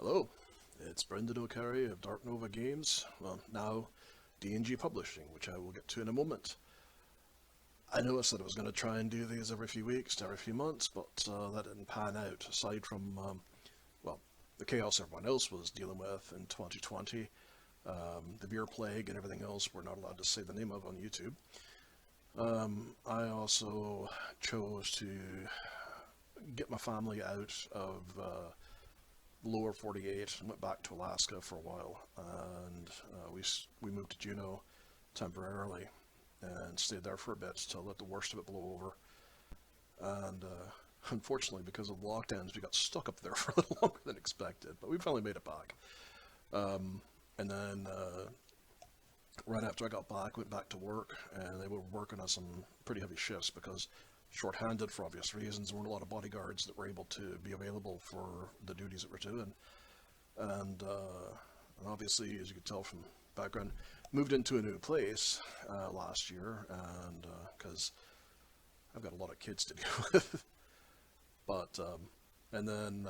Hello, it's Brendan O'Carey of Dark Nova Games, well, now DNG Publishing, which I will get to in a moment. I know I said I was going to try and do these every few weeks to every few months, but that didn't pan out, aside from, well, the chaos everyone else was dealing with in 2020, the beer plague and everything else we're not allowed to say the name of on YouTube. I also chose to get my family out of lower 48 and went back to Alaska for a while, and we moved to Juneau temporarily and stayed there for a bit to let the worst of it blow over. And unfortunately, because of lockdowns, we got stuck up there for a little longer than expected, but we finally made it back. And then right after I got back, went back to work, and they were working on some pretty heavy shifts because short-handed for obvious reasons. There weren't a lot of bodyguards that were able to be available for the duties that we're doing. And obviously, as you could tell from background, moved into a new place last year, and because I've got a lot of kids to deal with. But and then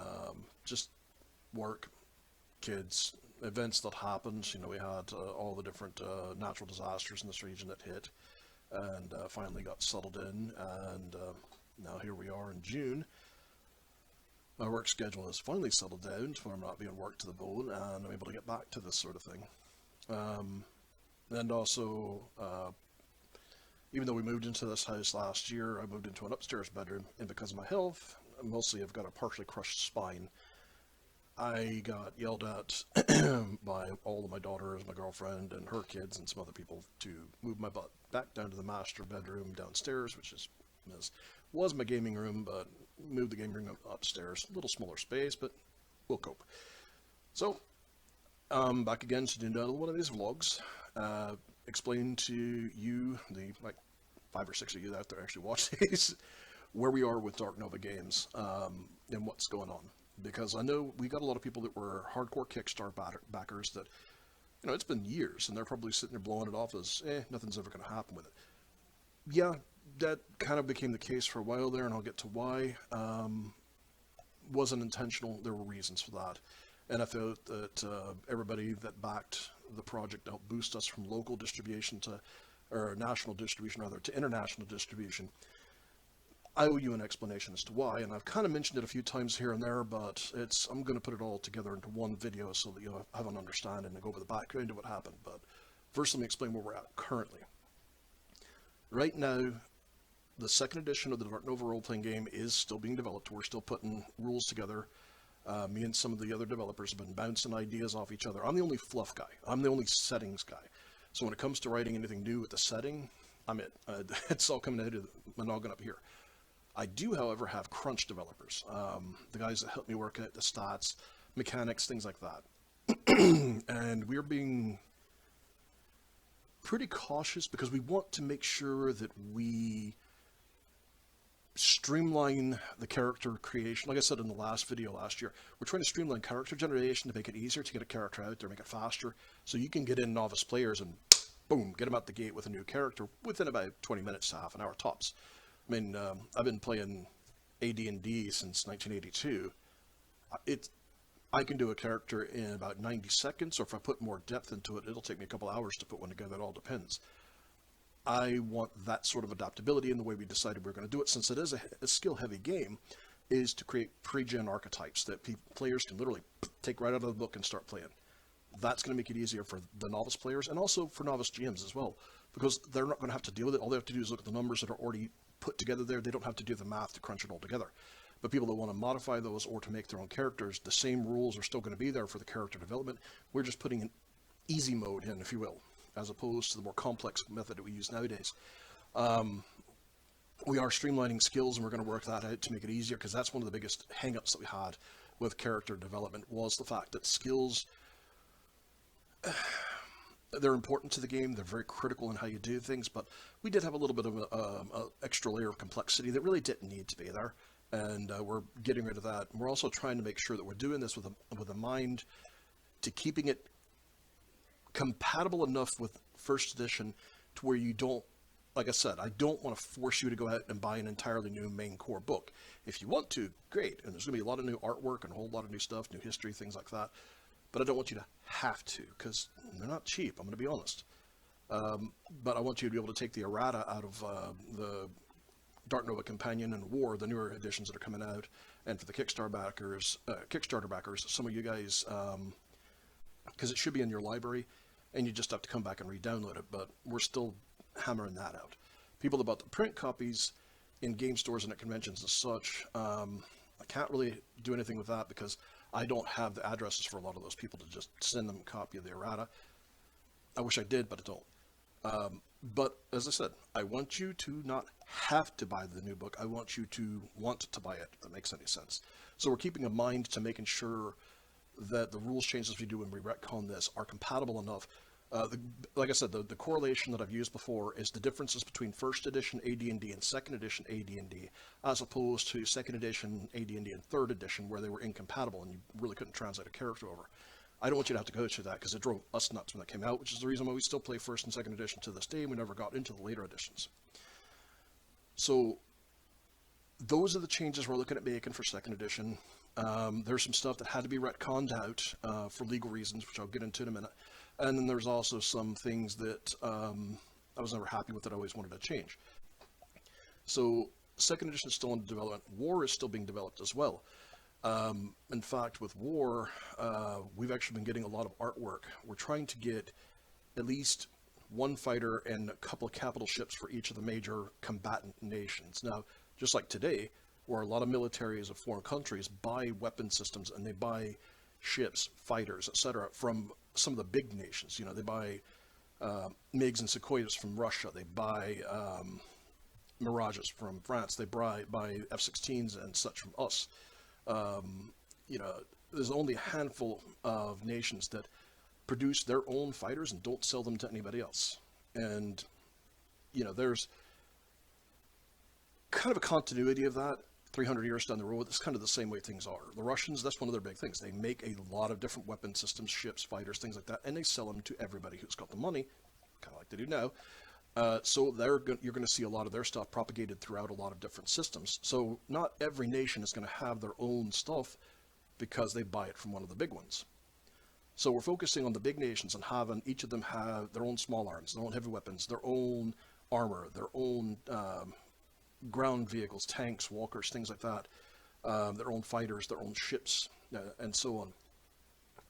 just work, kids, events that happened. You know, we had all the different natural disasters in this region that hit, and finally got settled in, and now here we are in June. My work schedule has finally settled down to where I'm not being worked to the bone, and I'm able to get back to this sort of thing. And also, even though we moved into this house last year, I moved into an upstairs bedroom, and because of my health, mostly I've got a partially crushed spine. I got yelled at by all of my daughters, my girlfriend, and her kids, and some other people to move my butt back down to the master bedroom downstairs, which was my gaming room, but moved the gaming room upstairs. A little smaller space, but we'll cope. So, back again to doing another one of these vlogs. Explain to you, the like 5 or 6 of you out there actually watch these, where we are with Dark Nova Games, and what's going on. Because I know we got a lot of people that were hardcore Kickstarter backers that, you know, it's been years, and they're probably sitting there blowing it off as, nothing's ever going to happen with it. Yeah, that kind of became the case for a while there, and I'll get to why. Wasn't intentional. There were reasons for that. And I felt that everybody that backed the project to help boost us from local distribution or national distribution rather, to international distribution, I owe you an explanation as to why, and I've kind of mentioned it a few times here and there, but I'm going to put it all together into one video so that you'll have an understanding and go over the background of what happened. But first, let me explain where we're at currently. Right now, the second edition of the Dark Nova role-playing game is still being developed. We're still putting rules together. Me and some of the other developers have been bouncing ideas off each other. I'm the only fluff guy. I'm the only settings guy. So when it comes to writing anything new with the setting, I'm it. It's all coming out of my noggin up here. I do, however, have crunch developers, the guys that help me work out the stats, mechanics, things like that. And we're being pretty cautious because we want to make sure that we streamline the character creation. Like I said in the last video last year, we're trying to streamline character generation to make it easier to get a character out there, make it faster, so you can get in novice players and boom, get them out the gate with a new character within about 20 minutes to half an hour tops. I mean, I've been playing AD&D since 1982. I can do a character in about 90 seconds, or if I put more depth into it, it'll take me a couple hours to put one together. It all depends. I want that sort of adaptability in the way we decided we are going to do it, since it is a skill-heavy game, is to create pre-gen archetypes that players can literally take right out of the book and start playing. That's going to make it easier for the novice players, and also for novice GMs as well, because they're not going to have to deal with it. All they have to do is look at the numbers that are already put together there. They don't have to do the math to crunch it all together. But people that want to modify those or to make their own characters, the same rules are still going to be there for the character development. We're just putting an easy mode in, if you will, as opposed to the more complex method that we use nowadays. We are streamlining skills, and we're going to work that out to make it easier, because that's one of the biggest hang-ups that we had with character development, was the fact that skills, they're important to the game. They're very critical in how you do things, but we did have a little bit of an extra layer of complexity that really didn't need to be there, and we're getting rid of that. And we're also trying to make sure that we're doing this with a mind to keeping it compatible enough with first edition to where you don't like I said, I don't want to force you to go out and buy an entirely new main core book. If you want to, great. And there's going to be a lot of new artwork and a whole lot of new stuff, new history, things like that. But I don't want you to have to, because they're not cheap, I'm going to be honest. But I want you to be able to take the errata out of the Dark Nova Companion and War, the newer editions that are coming out. And for the Kickstarter backers, some of you guys, because it should be in your library, and you just have to come back and re-download it. But we're still hammering that out. People that bought the print copies in game stores and at conventions and such, I can't really do anything with that because I don't have the addresses for a lot of those people to just send them a copy of the errata. I wish I did, but I don't. But as I said, I want you to not have to buy the new book. I want you to want to buy it, if that makes any sense. So we're keeping in mind to making sure that the rules changes we do when we retcon this are compatible enough. Like I said, the correlation that I've used before is the differences between first edition AD&D and second edition AD&D, as opposed to second edition AD&D and third edition, where they were incompatible and you really couldn't translate a character over. I don't want you to have to go through that because it drove us nuts when that came out, which is the reason why we still play first and second edition to this day, and we never got into the later editions. So those are the changes we're looking at making for second edition. There's some stuff that had to be retconned out for legal reasons, which I'll get into in a minute. And then there's also some things that I was never happy with that I always wanted to change. So second edition is still in development. War is still being developed as well. In fact, with War, we've actually been getting a lot of artwork. We're trying to get at least one fighter and a couple of capital ships for each of the major combatant nations. Now, just like today, where a lot of militaries of foreign countries buy weapon systems and they buy ships, fighters, etc., from some of the big nations. You know, they buy MiGs and Sequoias from Russia. They buy Mirages from France. They buy F-16s and such from us. You know, there's only a handful of nations that produce their own fighters and don't sell them to anybody else. And, you know, there's kind of a continuity of that 300 years down the road. It's kind of the same way things are. The Russians, that's one of their big things. They make a lot of different weapon systems, ships, fighters, things like that, and they sell them to everybody who's got the money, kind of like they do now. So you're going to see a lot of their stuff propagated throughout a lot of different systems. So not every nation is going to have their own stuff because they buy it from one of the big ones. So we're focusing on the big nations and having each of them have their own small arms, their own heavy weapons, their own armor, their own ground vehicles, tanks, walkers, things like that, their own fighters, their own ships, and so on.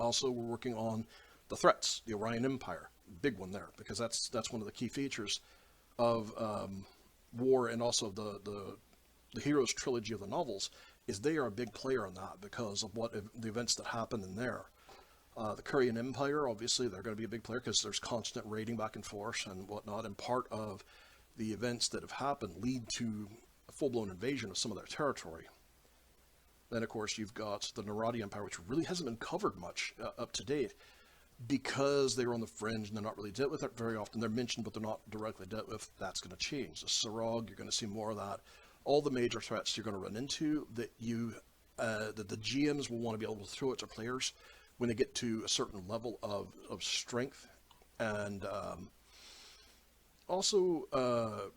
Also, we're working on the threats, the Orion Empire, big one there, because that's one of the key features of War and also the Heroes trilogy of the novels, is they are a big player in that because of what the events that happen in there. The Korean Empire, obviously, they're going to be a big player because there's constant raiding back and forth and whatnot, and part of the events that have happened lead to a full-blown invasion of some of their territory. Then, of course, you've got the Naradi Empire, which really hasn't been covered much up to date because they were on the fringe and they're not really dealt with it very often. They're mentioned, but they're not directly dealt with. That's going to change. The Sarog, you're going to see more of that. All the major threats you're going to run into that that the GMs will want to be able to throw at their players when they get to a certain level of strength, and also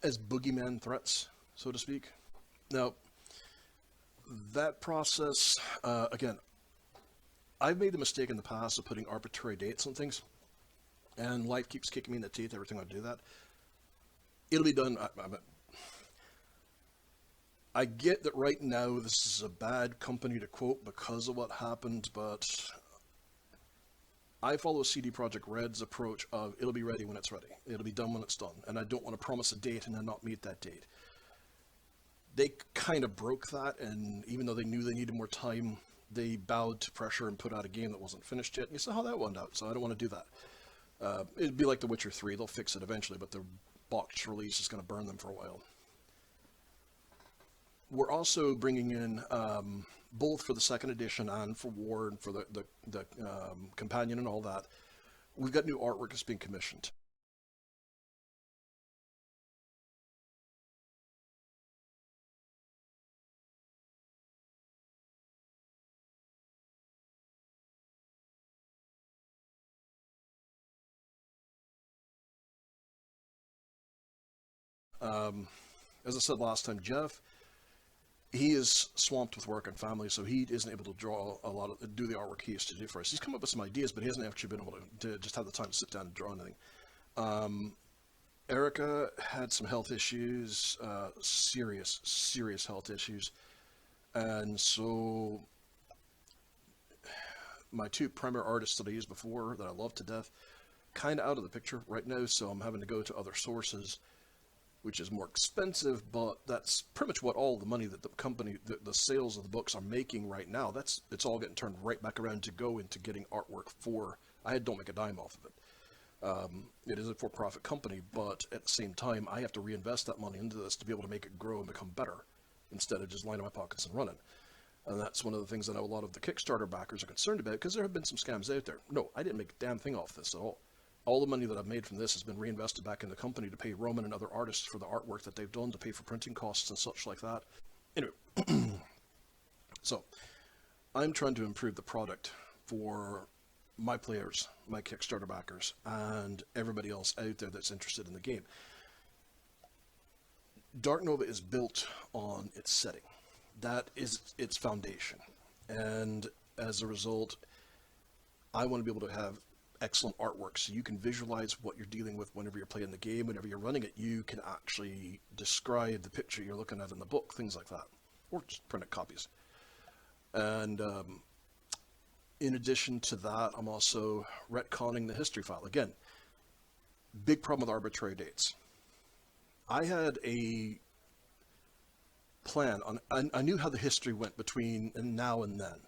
as boogeyman threats, so to speak. Now, that process, again, I've made the mistake in the past of putting arbitrary dates on things, and life keeps kicking me in the teeth every time I do that. It'll be done. I get that right now this is a bad company to quote because of what happened, but I follow CD Projekt Red's approach of it'll be ready when it's ready. It'll be done when it's done. And I don't want to promise a date and then not meet that date. They kind of broke that, and even though they knew they needed more time, they bowed to pressure and put out a game that wasn't finished yet. And you saw how that went out, so I don't want to do that. It'd be like The Witcher 3. They'll fix it eventually, but the box release is going to burn them for a while. We're also bringing in, both for the second edition and for War and for the companion and all that, we've got new artwork that's being commissioned. As I said last time, Jeff, he is swamped with work and family, so he isn't able to do the artwork he used to do for us. He's come up with some ideas, but he hasn't actually been able to just have the time to sit down and draw anything. Erica had some health issues, serious health issues, and so my two primary artists that I used before that I loved to death, kind of out of the picture right now, so I'm having to go to other sources, which is more expensive, but that's pretty much what all the money that the company, the sales of the books are making right now, it's all getting turned right back around to go into getting artwork for, I don't make a dime off of it. It is a for-profit company, but at the same time, I have to reinvest that money into this to be able to make it grow and become better, instead of just lining my pockets and running. And that's one of the things that I know a lot of the Kickstarter backers are concerned about, because there have been some scams out there. No, I didn't make a damn thing off this at all. All the money that I've made from this has been reinvested back in the company to pay Roman and other artists for the artwork that they've done, to pay for printing costs and such like that. Anyway, so I'm trying to improve the product for my players, my Kickstarter backers, and everybody else out there that's interested in the game. Dark Nova is built on its setting. That is its foundation. And as a result, I want to be able to have excellent artwork so you can visualize what you're dealing with whenever you're playing the game. Whenever you're running it, you can actually describe the picture you're looking at in the book, things like that, or just printed copies. And in addition to that, I'm also retconning the history file. Again, big problem with arbitrary dates. I had a plan on, I knew how the history went between now and then.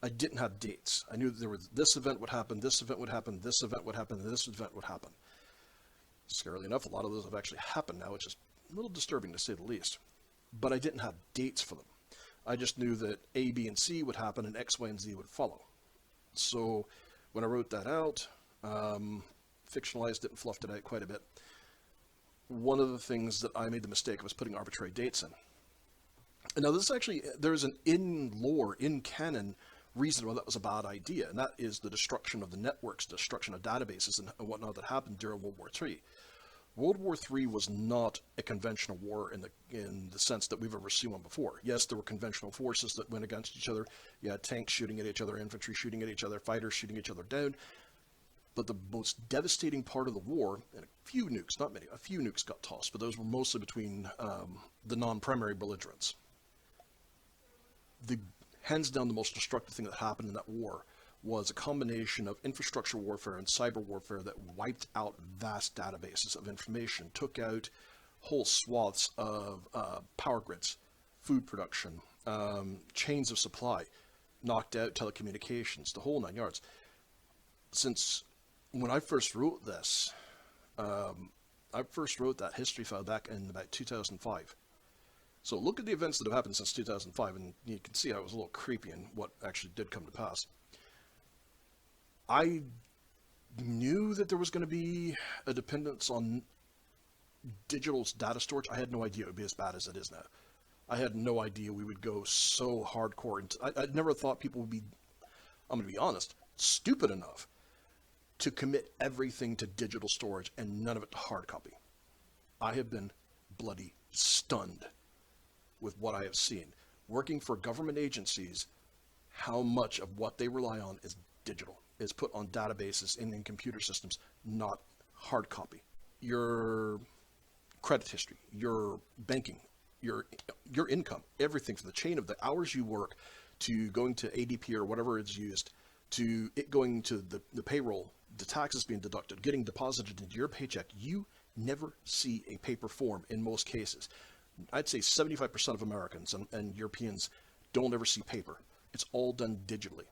I didn't have dates. I knew that there was this event would happen, this event would happen, this event would happen, and this event would happen. Scarily enough, a lot of those have actually happened now, which is a little disturbing to say the least. But I didn't have dates for them. I just knew that A, B, and C would happen, and X, Y, and Z would follow. So when I wrote that out, fictionalized it and fluffed it out quite a bit. One of the things that I made the mistake was putting arbitrary dates in. And now this is actually, there's an in canon reason why that was a bad idea, and that is the destruction of the networks, destruction of databases and whatnot that happened during World War III. World War III was not a conventional war in the sense that we've ever seen one before. Yes, there were conventional forces that went against each other. You had tanks shooting at each other, infantry shooting at each other, fighters shooting each other down. But the most devastating part of the war, and a few nukes, not many, a few nukes got tossed, but those were mostly between the non-primary belligerents. The hands down the most destructive thing that happened in that war was a combination of infrastructure warfare and cyber warfare that wiped out vast databases of information, took out whole swaths of power grids, food production, chains of supply, knocked out telecommunications, the whole 9 yards. Since when I first wrote this, I first wrote that history file back in about 2005. So look at the events that have happened since 2005, and you can see how it was a little creepy in what actually did come to pass. I knew that there was going to be a dependence on digital data storage. I had no idea it would be as bad as it is now. I had no idea we would go so hardcore. I never thought people would be, I'm going to be honest, stupid enough to commit everything to digital storage and none of it to hard copy. I have been bloody stunned with what I have seen. Working for government agencies, how much of what they rely on is digital, is put on databases in computer systems, not hard copy. Your credit history, your banking, your income, everything from the chain of the hours you work to going to ADP or whatever is used, to it going to the payroll, the taxes being deducted, getting deposited into your paycheck. You never see a paper form in most cases. I'd say 75% of Americans and Europeans don't ever see paper. It's all done digitally.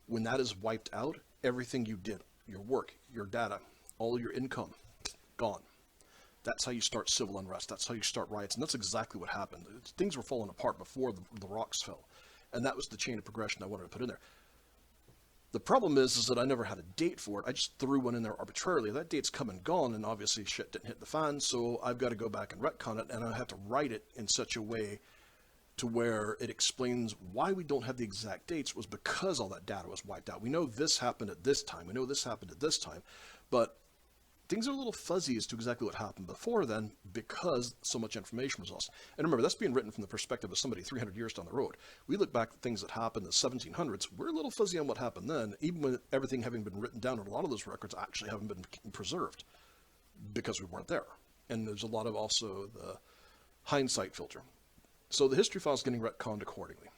When that is wiped out, everything you did, your work, your data, all your income, gone. That's how you start civil unrest. That's how you start riots. And that's exactly what happened. Things were falling apart before the rocks fell. And that was the chain of progression I wanted to put in there. The problem is that I never had a date for it. I just threw one in there arbitrarily. That date's come and gone, and obviously shit didn't hit the fan, so I've got to go back and retcon it, and I have to write it in such a way to where it explains why we don't have the exact dates was because all that data was wiped out. We know this happened at this time. We know this happened at this time, but things are a little fuzzy as to exactly what happened before then because so much information was lost. And remember, that's being written from the perspective of somebody 300 years down the road. We look back at things that happened in the 1700s, we're a little fuzzy on what happened then, even with everything having been written down, and a lot of those records actually haven't been preserved because we weren't there. And there's a lot of also the hindsight filter. So the history file is getting retconned accordingly.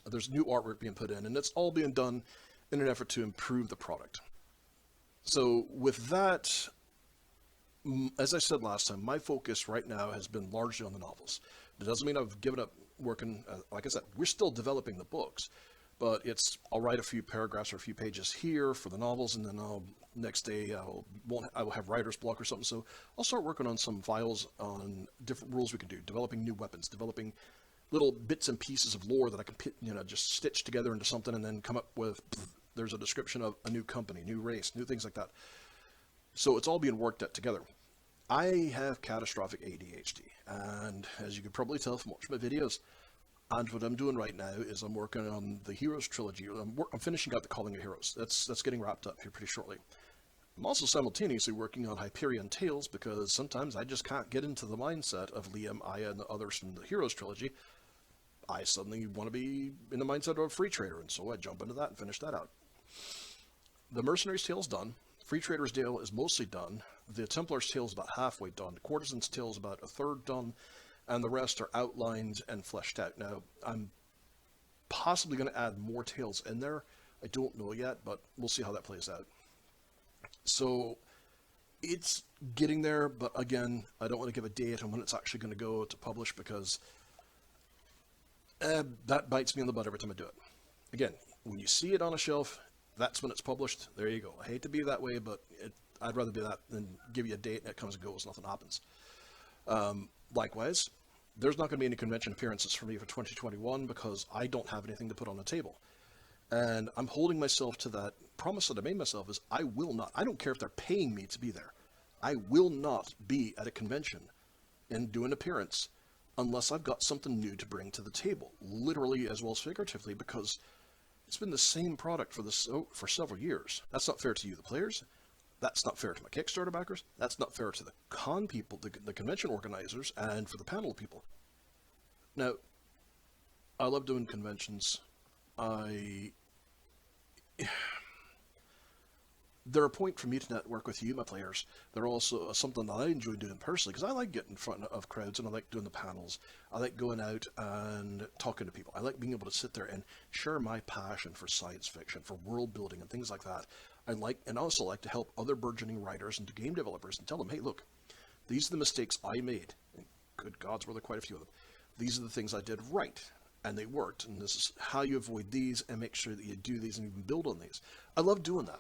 There's new artwork being put in, and it's all being done in an effort to improve the product. So with that, as I said last time, my focus right now has been largely on the novels. It doesn't mean I've given up working. Like I said, we're still developing the books, but I'll write a few paragraphs or a few pages here for the novels, and then next day I will have writer's block or something. So I'll start working on some files on different rules we can do, developing new weapons, developing little bits and pieces of lore that I can just stitch together into something, and then come up with. There's a description of a new company, new race, new things like that. So it's all being worked at together. I have catastrophic ADHD, and as you can probably tell from watching my videos, and what I'm doing right now is I'm working on the Heroes trilogy. I'm finishing out the Calling of Heroes. That's getting wrapped up here pretty shortly. I'm also simultaneously working on Hyperion Tales because sometimes I just can't get into the mindset of Liam, Aya, and the others from the Heroes trilogy. I suddenly want to be in the mindset of a free trader, and so I jump into that and finish that out. The Mercenary's Tale is done. Free Trader's Tale is mostly done. The Templar's Tale is about halfway done. The Courtesan's Tale is about a third done, and the rest are outlined and fleshed out. Now, I'm possibly going to add more tales in there. I don't know yet, but we'll see how that plays out. So it's getting there, but again, I don't want to give a date on when it's actually going to go to publish because that bites me in the butt every time I do it. Again, when you see it on a shelf, that's when it's published. There you go. I hate to be that way, but I'd rather be that than give you a date and it comes and goes, nothing happens. Likewise, there's not going to be any convention appearances for me for 2021 because I don't have anything to put on the table. And I'm holding myself to that promise that I made myself is I will not, I don't care if they're paying me to be there. I will not be at a convention and do an appearance unless I've got something new to bring to the table, literally as well as figuratively, because it's been the same product for several years. That's not fair to you, the players. That's not fair to my Kickstarter backers. That's not fair to the con people, the convention organizers, and for the panel people. Now, I love doing conventions. They're a point for me to network with you, my players. They're also something that I enjoy doing personally because I like getting in front of crowds and I like doing the panels. I like going out and talking to people. I like being able to sit there and share my passion for science fiction, for world building and things like that. I also like to help other burgeoning writers and game developers and tell them, hey, look, these are the mistakes I made. And good gods, were there quite a few of them. These are the things I did right, and they worked. And this is how you avoid these and make sure that you do these and even build on these. I love doing that.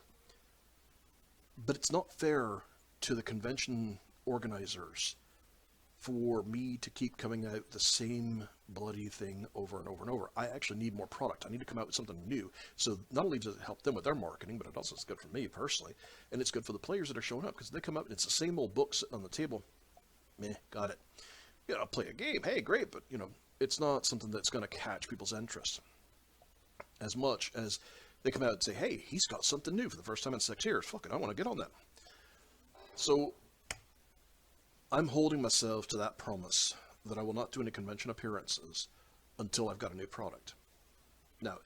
But it's not fair to the convention organizers for me to keep coming out the same bloody thing over and over and over. I actually need more product. I need to come out with something new. So not only does it help them with their marketing, but it also is good for me personally. And it's good for the players that are showing up because they come up and it's the same old book sitting on the table. Meh, got it. I'll play a game. Hey, great. But, it's not something that's going to catch people's interest as much as they come out and say, hey, he's got something new for the first time in 6 years. Fuck it, I want to get on that. So I'm holding myself to that promise that I will not do any convention appearances until I've got a new product. Now,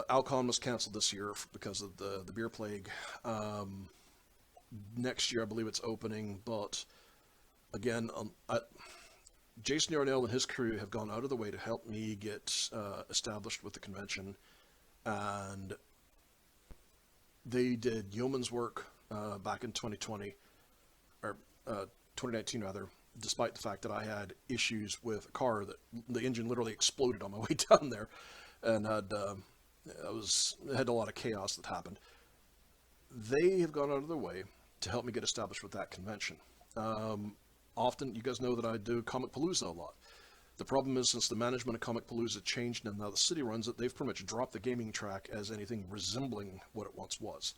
Alcon was canceled this year because of the beer plague. Next year, I believe it's opening, but again, Jason Yarnell and his crew have gone out of the way to help me get established with the convention. And they did yeoman's work back in 2020, or 2019 rather, despite the fact that I had issues with a car that the engine literally exploded on my way down there, and had a lot of chaos that happened. They have gone out of their way to help me get established with that convention. Often, you guys know that I do Comic Palooza a lot. The problem is, since the management of Comic Palooza changed and now the city runs it, they've pretty much dropped the gaming track as anything resembling what it once was.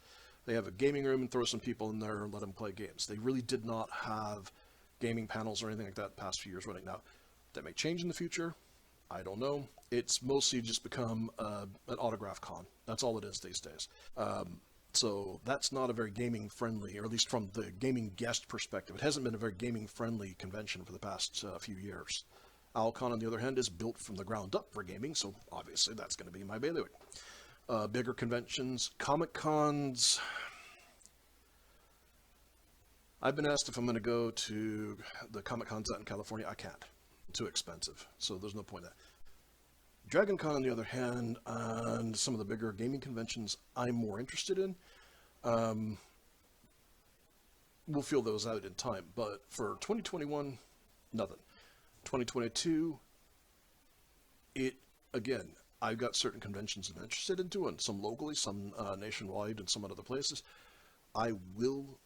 They have a gaming room and throw some people in there and let them play games. They really did not have gaming panels or anything like that the past few years running. Now, that may change in the future. I don't know. It's mostly just become an autograph con. That's all it is these days. So that's not a very gaming friendly, or at least from the gaming guest perspective, it hasn't been a very gaming friendly convention for the past few years. Alcon, on the other hand, is built from the ground up for gaming, so obviously that's going to be my bailiwick. Bigger conventions, Comic Cons. I've been asked if I'm going to go to the Comic Cons out in California. I can't. Too expensive, so there's no point in that. Dragon Con, on the other hand, and some of the bigger gaming conventions I'm more interested in. We'll feel those out in time, but for 2021, nothing. 2022, again, I've got certain conventions I'm interested in doing, some locally, some nationwide, and some at other places. I will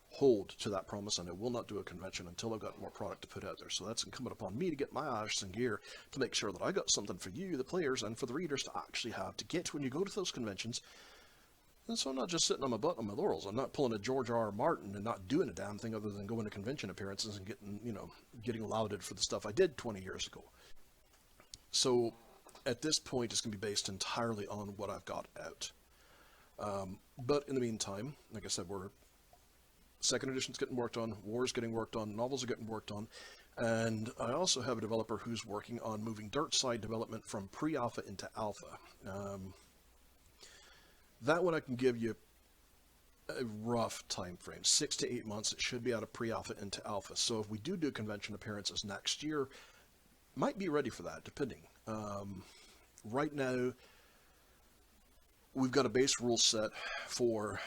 hold to that promise, and I will not do a convention until I've got more product to put out there. So that's incumbent upon me to get my arse in gear to make sure that I got something for you, the players, and for the readers to actually have to get when you go to those conventions. And so I'm not just sitting on my butt on my laurels. I'm not pulling a George R. R. Martin and not doing a damn thing other than going to convention appearances and getting lauded for the stuff I did 20 years ago. So at this point, it's going to be based entirely on what I've got out. But in the meantime, like I said, second edition's getting worked on, War's getting worked on, novels are getting worked on, and I also have a developer who's working on moving Dirtside development from pre-alpha into alpha. That one I can give you a rough time frame, 6 to 8 months. It should be out of pre-alpha into alpha. So if we do convention appearances next year, might be ready for that, depending. Right now, we've got a base rule set for...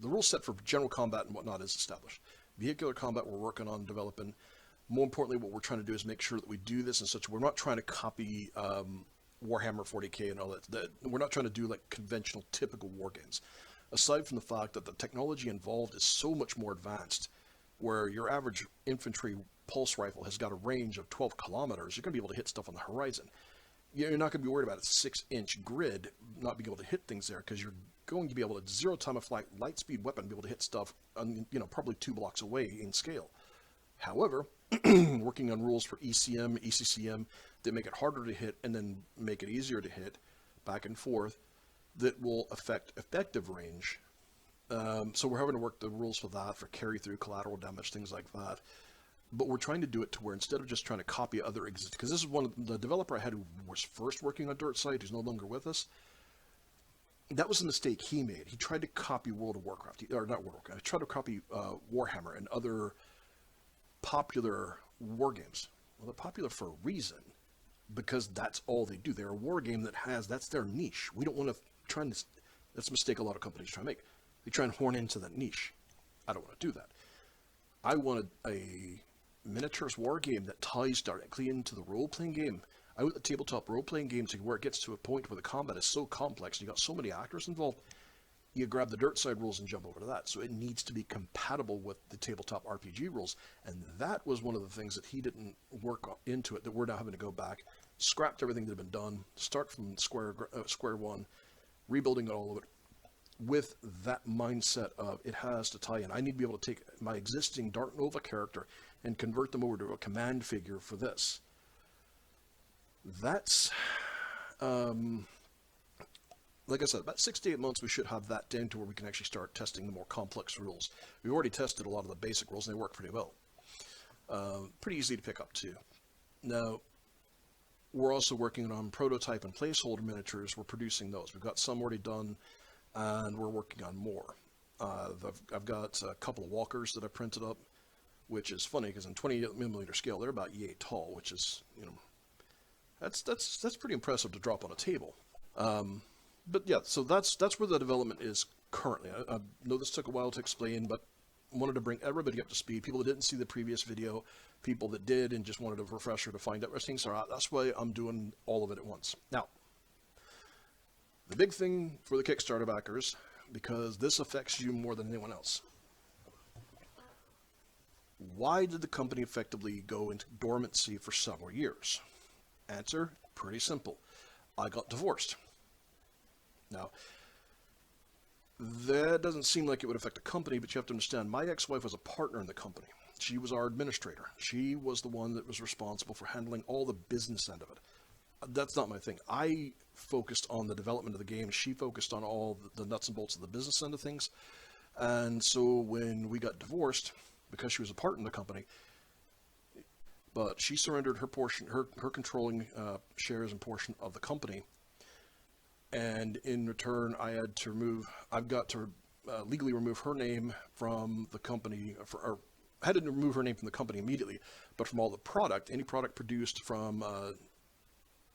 The rule set for general combat and whatnot is established. Vehicular combat we're working on developing. More importantly, what we're trying to do is make sure that we do this in such a way. We're not trying to copy Warhammer 40k and all that. We're not trying to do like conventional, typical war games. Aside from the fact that the technology involved is so much more advanced, where your average infantry pulse rifle has got a range of 12 kilometers, you're going to be able to hit stuff on the horizon. You're not going to be worried about a 6-inch grid not being able to hit things there, because you're going to be able to zero time of flight light speed weapon be able to hit stuff on, probably 2 blocks away in scale. However, working on rules for ECM, ECCM that make it harder to hit and then make it easier to hit back and forth that will affect effective range. So we're having to work the rules for that, for carry through, collateral damage, things like that. But we're trying to do it to where instead of just trying to copy other existing, because this is one of the developer I had who was first working on Dirtside, who's no longer with us. That was a mistake he made. He tried to copy World of Warcraft, or not World of Warcraft. He tried to copy Warhammer and other popular war games. Well, they're popular for a reason, because that's all they do. They're a war game that's their niche. We don't want to try and, that's a mistake a lot of companies try to make. They try and horn into that niche. I don't want to do that. I wanted a miniatures war game that ties directly into the role-playing game. I want the tabletop role-playing game to where it gets to a point where the combat is so complex and you got so many actors involved, you grab the Dirtside rules and jump over to that. So it needs to be compatible with the tabletop RPG rules. And that was one of the things that he didn't work into it, that we're now having to go back, scrapped everything that had been done, start from square one, rebuilding all of it, with that mindset of it has to tie in. I need to be able to take my existing Dark Nova character and convert them over to a command figure for this. That's, like I said, about 6 to 8 months we should have that down to where we can actually start testing the more complex rules. We've already tested a lot of the basic rules and they work pretty well. Pretty easy to pick up too. Now, we're also working on prototype and placeholder miniatures. We're producing those. We've got some already done, and we're working on more. I've got a couple of walkers that I printed up, which is funny because in 28mm scale they're about yay tall, which is, that's pretty impressive to drop on a table. But yeah, so that's where the development is currently. I know this took a while to explain, but I wanted to bring everybody up to speed. People that didn't see the previous video, people that did and just wanted a refresher to find out where things are at. That's why I'm doing all of it at once. Now, the big thing for the Kickstarter backers, because this affects you more than anyone else. Why did the company effectively go into dormancy for several years? Answer, pretty simple. I got divorced. Now, that doesn't seem like it would affect the company, but you have to understand, my ex-wife was a partner in the company. She was our administrator. She was the one that was responsible for handling all the business end of it. that's not my thing. I focused on the development of the game. She focused on all the nuts and bolts of the business end of things. And so when we got divorced, because she was a part in the company, but she surrendered her portion, her controlling shares and portion of the company. And in return, I've got to legally remove her name from the company, or had to remove her name from the company immediately, but from all the product, any product produced from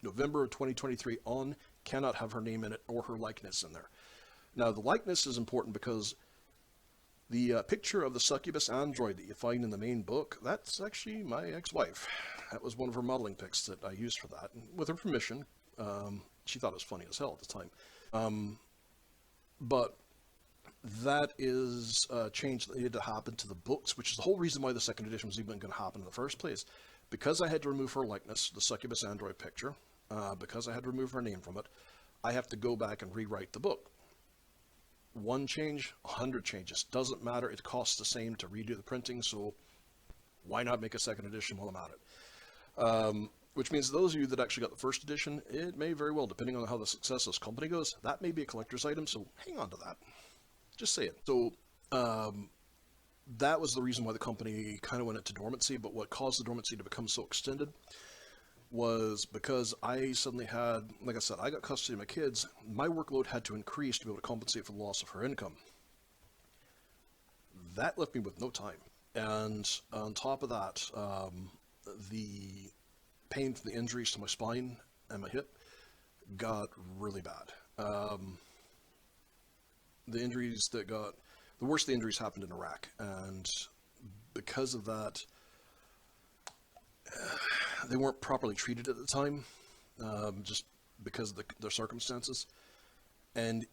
November of 2023 on, cannot have her name in it or her likeness in there. Now, the likeness is important because the picture of the succubus android that you find in the main book, that's actually my ex-wife. That was one of her modeling pics that I used for that, and with her permission. She thought it was funny as hell at the time. But that is a change that needed to happen to the books, which is the whole reason why the second edition was even going to happen in the first place. Because I had to remove her likeness, the succubus android picture, because I had to remove her name from it, I have to go back and rewrite the book. One change, 100 changes. Doesn't matter. It costs the same to redo the printing, so why not make a second edition while I'm at it? Which means those of you that actually got the first edition, it may very well, depending on how the success of this company goes, that may be a collector's item, so hang on to that. Just say it. So that was the reason why the company kind of went into dormancy, but what caused the dormancy to become so extended was because I suddenly had, like I said, I got custody of my kids. My workload had to increase to be able to compensate for the loss of her income. That left me with no time. And on top of that, the pain from the injuries to my spine and my hip got really bad. The worst of the injuries happened in Iraq. And because of that, they weren't properly treated at the time, just because of their circumstances. And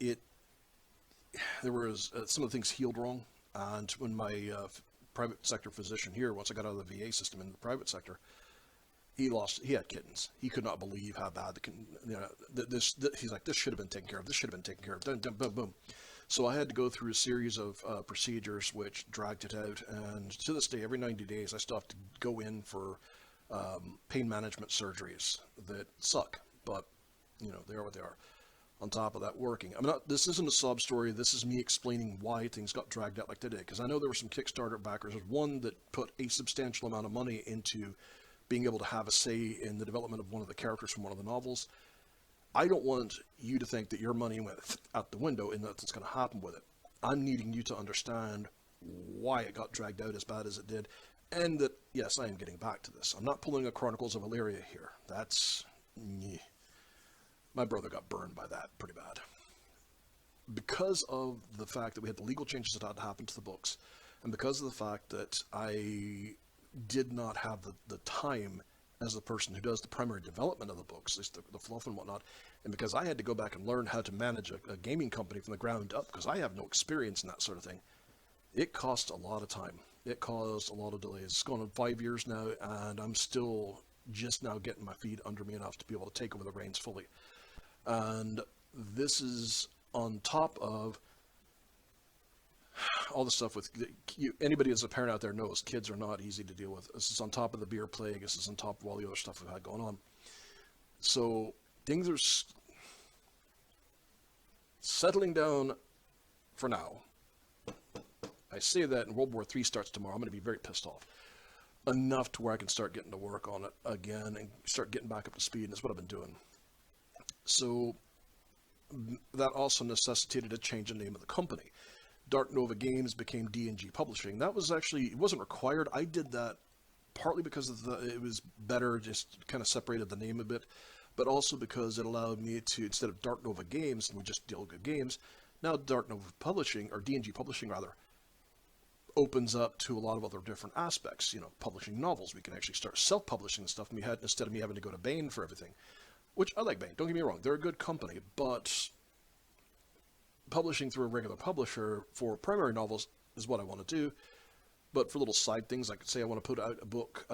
there was some of the things healed wrong. And when my private sector physician here, once I got out of the VA system in the private sector, he had kittens. He could not believe how bad he's like, this should have been taken care of. This should have been taken care of. Dun, dun, boom, boom. So I had to go through a series of procedures which dragged it out. And to this day, every 90 days, I still have to go in for pain management surgeries that suck, but they are what they are. On top of that, working. This isn't a sob story. This is me explaining why things got dragged out like they did. Because I know there were some Kickstarter backers. There's one that put a substantial amount of money into being able to have a say in the development of one of the characters from one of the novels. I don't want you to think that your money went out the window and that's going to happen with it. I'm needing you to understand why it got dragged out as bad as it did. And that, yes, I am getting back to this. I'm not pulling a Chronicles of Illyria here. My brother got burned by that pretty bad. Because of the fact that we had the legal changes that had to happen to the books, and because of the fact that I did not have the time as the person who does the primary development of the books, at least the fluff and whatnot, and because I had to go back and learn how to manage a gaming company from the ground up, because I have no experience in that sort of thing, it cost a lot of time. It caused a lot of delays. It's gone on 5 years now, and I'm still just now getting my feet under me enough to be able to take over the reins fully. And this is on top of all the stuff with anybody as a parent out there knows kids are not easy to deal with. This is on top of the beer plague. This is on top of all the other stuff we've had going on. So things are settling down for now. I say that, and World War III starts tomorrow. I'm going to be very pissed off. Enough to where I can start getting to work on it again and start getting back up to speed, and that's what I've been doing. So that also necessitated a change in name of the company. Dark Nova Games became DNG Publishing. That was actually, it wasn't required. I did that partly because it was better, just kind of separated the name a bit, but also because it allowed me to, instead of Dark Nova Games, and we just deal good games, now Dark Nova Publishing, or DNG Publishing rather, opens up to a lot of other different aspects. Publishing novels. We can actually start self-publishing stuff instead of me having to go to Bain for everything. Which I like Bain, don't get me wrong, they're a good company, but publishing through a regular publisher for primary novels is what I want to do. But for little side things, I could say I want to put out a book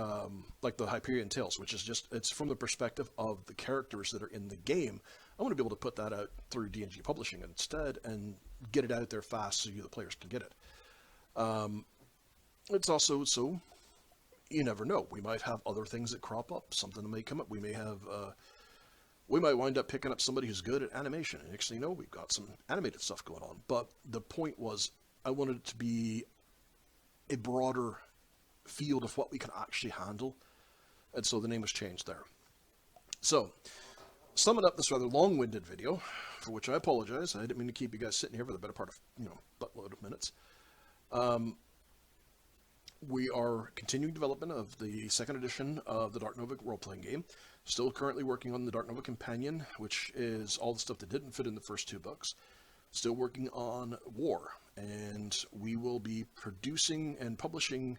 like the Hyperion Tales, which is it's from the perspective of the characters that are in the game. I want to be able to put that out through DNG Publishing instead and get it out there fast so the players can get it. It's also so you never know. We might have other things that crop up. Something may come up. We may have we might wind up picking up somebody who's good at animation. And actually, we've got some animated stuff going on. But the point was, I wanted it to be a broader field of what we can actually handle. And so the name was changed there. So, summing up this rather long-winded video, for which I apologize. I didn't mean to keep you guys sitting here for the better part of, buttload of minutes. We are continuing development of the second edition of the Dark Nova role-playing game. Still currently working on the Dark Nova Companion, which is all the stuff that didn't fit in the first 2 books. Still working on War, and we will be producing and publishing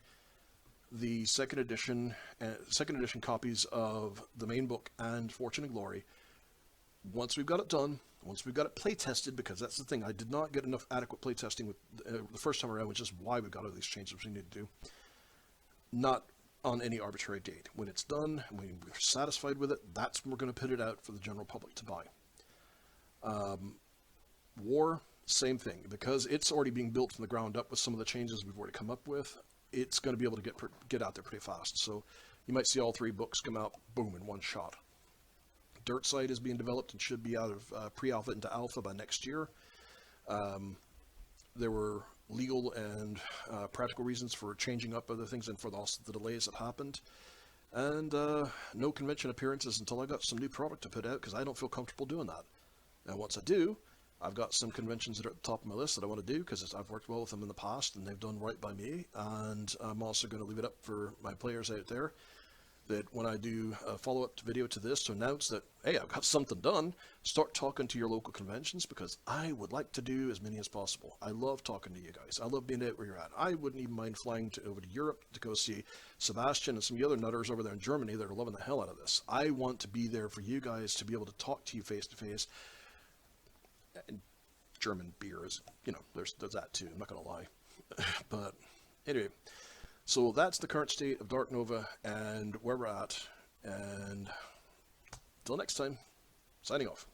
the second edition copies of the main book and Fortune and Glory. Once we've got it done, once we've got it play tested, because that's the thing, I did not get enough adequate play testing with the first time around, which is why we've got all these changes we need to do. Not on any arbitrary date. When it's done, when we're satisfied with it, that's when we're going to put it out for the general public to buy. War, same thing, because it's already being built from the ground up with some of the changes we've already come up with. It's going to be able to get out there pretty fast. So you might see all 3 books come out, boom, in one shot. Dirt Side is being developed and should be out of pre-alpha into alpha by next year. There were legal and practical reasons for changing up other things and for also the delays that happened. And no convention appearances until I got some new product to put out, because I don't feel comfortable doing that. Now, once I do, I've got some conventions that are at the top of my list that I want to do, because I've worked well with them in the past and they've done right by me. And I'm also going to leave it up for my players out there, that when I do a follow-up video to this to announce that, hey, I've got something done, start talking to your local conventions, because I would like to do as many as possible. I love talking to you guys. I love being out where you're at. I wouldn't even mind flying over to Europe to go see Sebastian and some of the other nutters over there in Germany that are loving the hell out of this. I want to be there for you guys to be able to talk to you face to face. And German beer is, there's that too. I'm not going to lie. But anyway. So that's the current state of Dark Nova and where we're at. And until next time, signing off.